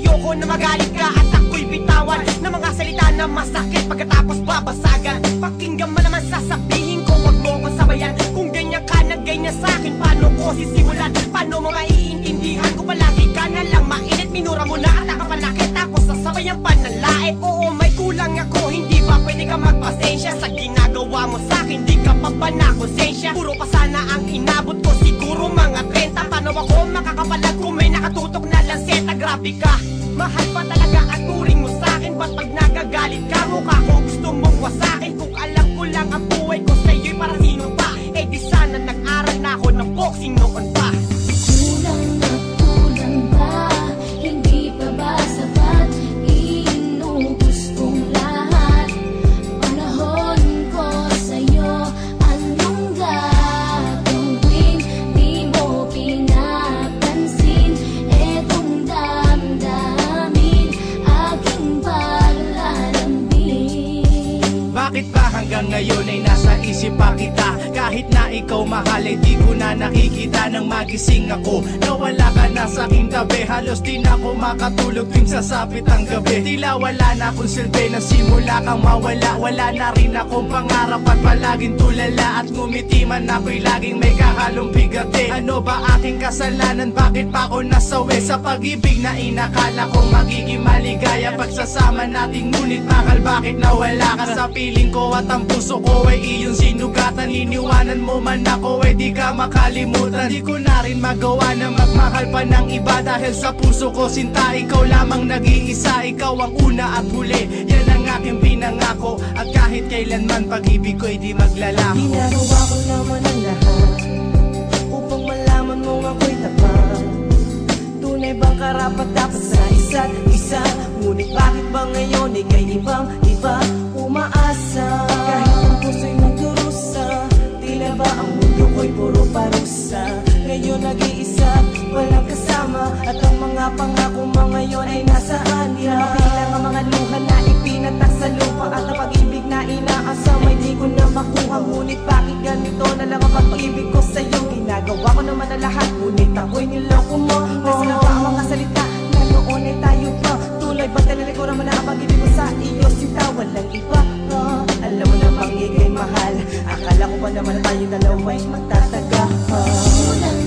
ayoko na magalit ka at ako'y bitawan ng mga salita na masakit pagkatapos babasagan. Pakinggan mo naman sasabihin ko, wag mo ko sabayan. Kung ganyan ka na ganyan sa'kin, paano ko sisimulan? Paano mo maiintindihan ko palagi ka na lang mainit? Minura mo na at nakapanakit ako sa sabayang panlalait. Oo, may kulang ako, hindi ba pwede ka magpasensya sa ginagawa mo sa'kin? Di ka pa ba nakonsensya? Puro pa sana ang inabot ko, siguro mga 30. Paano ako makakapalag kung may nakatutok na lanseta? Grabe ka, mahal pa talaga at turing mo sa'kin. Ba't pag nagagalit ka, mukha ko gusto mong wasakin? Kung alam ko lang ang buhay ko sa'yo'y para sino pa? Eh di sana nag-aral na ako ng boxing noon pa. Kulang na kulang ba? Hindi pa ba sapat? Inubos kong lahat. Panahon ko sa'yo, anong gagawin? Di mo pinapansin etong damdamin aking palalambing. Bakit ba hanggang ngayon ay nasa isip pa kita? Kahit na ikaw mahal ay di ko na nakikita. Nang magising ako, nawala ka na sa aking tabi. Halos di na ako makatulog tuwing sasapit ang gabi. Tila wala na akong silbi na simula kang mawala. Wala na rin akong pangarap at palaging tulala. At ngumiti man ako'y laging may kahalong bigati. Ano ba aking kasalanan? Bakit pa ako nasawi sa pag-ibig na inakala kong magiging maligaya? Pagsasama nating ngunit bakal bakit nawala ka sa piling ko? At ang puso ko ay iyong sinugatan. Iniwanan mo man ako ay di ka makalimutan. Di ko na rin magawa na magmahal pa ng iba. Dahil sa puso ko sinta, ikaw lamang nag-iisa. Ikaw ang una at huli, yan ang aking pinangako. At kahit kailanman pag-ibig ko'y di maglalako. Ginagawa ko naman ang lahat upang malaman mong ako'y tapat. Tunay bang karapat dapat sa isa't isa? Ngunit bakit ba ngayon ay kay ibang iba umaasa? Kahit ang puso'y nagdurusa, tila ba ang mundo ko'y puro parusa? Ngayon nag-iisa, walang kasama. At ang mga pangako mo ngayon ay nasaan? Di na mabilang ang mga luha na ipinatak sa lupa. At ang pag-ibig na inaasam ay di ko na makuha. Ngunit bakit ganito na lang ang pag-ibig ko sa'yo? Ginagawa ko naman ang lahat, ngunit ako'y niloko mo. Kasi na ba ang mga salita na noon ay tayo pa? Tulay ba talaga ko naman ang pag-ibig ko sa iyo? Sinta, walang iba. Alam mo namang ika'y mahal. Akala ko ba naman na tayo dalawa'y magtataga? Kulang